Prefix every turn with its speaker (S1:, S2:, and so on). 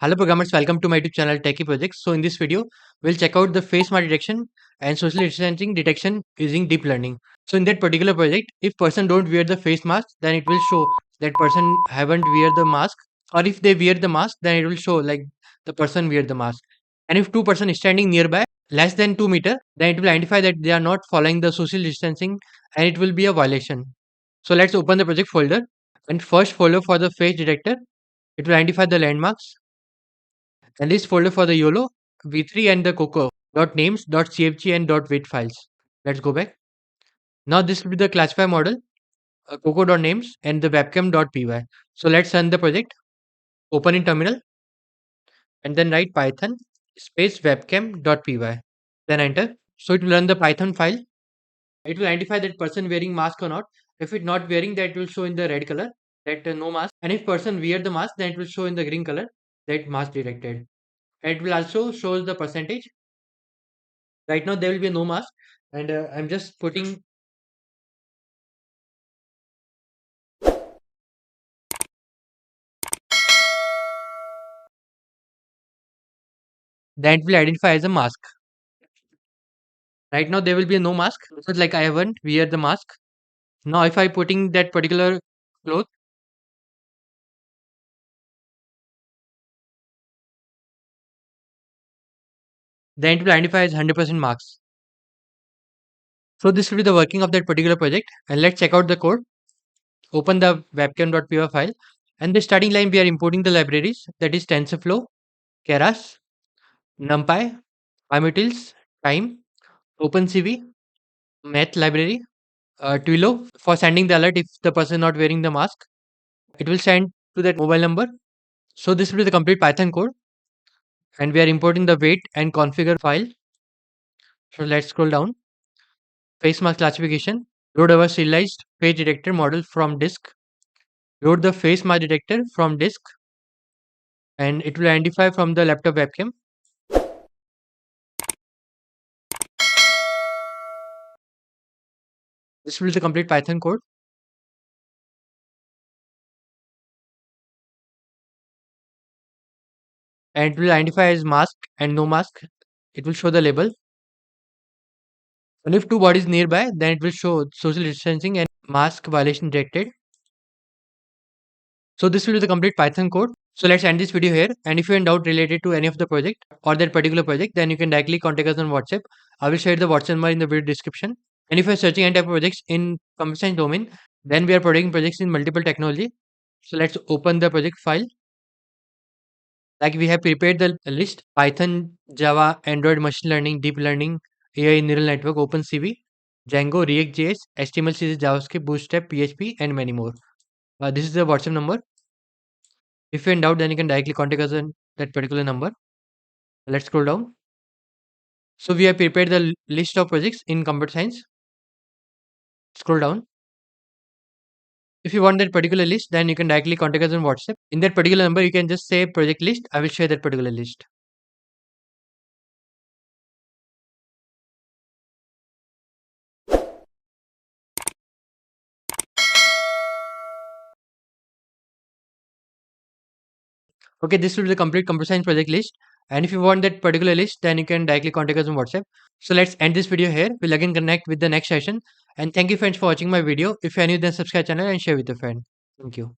S1: Hello programmers, welcome to my YouTube channel Techie Projects. So in this video, we'll check out the face mask detection and social distancing detection using deep learning. So in that particular project, if person don't wear the face mask, then it will show that person haven't wear the mask. Or if they wear the mask, then it will show like the person wear the mask. And if two person is standing nearby, less than 2 meter, then it will identify that they are not following the social distancing and it will be a violation. So let's open the project folder and first folder for the face detector. It will identify the landmarks and this folder for the YOLO, V3 and the Coco .names, .cfg and .wait files. Let's go back. Now this will be the classify model, Coco.names and the webcam.py. So let's run the project. Open in terminal and then write python space webcam.py. Then enter. So it will run the Python file. It will identify that person wearing mask or not. If it not wearing, that will show in the red color that no mask. And if person wear the mask, then it will show in the green color that mask detected. And it will also show the percentage. Right now there will be no mask, and I'm just putting that will identify as a mask. Right now there will be no mask because like I haven't wear the mask. Now if I putting that particular cloth, then it will identify as 100% marks. So this will be the working of that particular project, and let's check out the code. Open the webcam.py file, and the starting line we are importing the libraries, that is TensorFlow, Keras, NumPy, Pymatils, Time, OpenCV, Math library, Twilio for sending the alert if the person not wearing the mask. It will send to that mobile number. So this will be the complete Python code, and we are importing the weight and configure file. So let's scroll down. Face mask classification. Load our serialized face detector model from disk. Load the face mask detector from disk, and it will identify from the laptop webcam. This will be the complete Python code, and it will identify as mask and no mask. It will show the label. And if two bodies nearby, then it will show social distancing and mask violation detected. So this will be the complete Python code. So let's end this video here. And if you're in doubt related to any of the project or that particular project, then you can directly contact us on WhatsApp. I will share the WhatsApp number in the video description. And if you're searching any type of projects in computer science domain, then we are providing projects in multiple technology. So let's open the project file. Like we have prepared the list: Python, Java, Android, machine learning, deep learning, AI neural network, OpenCV, Django, React.js, HTML, CSS, JavaScript, Bootstrap, PHP, and many more. This is the WhatsApp number. If you're in doubt, then you can directly contact us on that particular number. Let's scroll down. So we have prepared the list of projects in computer science. Scroll down. If you want that particular list, then you can directly contact us on WhatsApp. In that particular number, you can just say project list. I will share that particular list. Okay, this will be the complete computer science project list. And if you want that particular list, then you can directly contact us on WhatsApp. So let's end this video here. We'll again connect with the next session. And thank you friends for watching my video. If you're new, then subscribe channel and share with your friend. Thank you.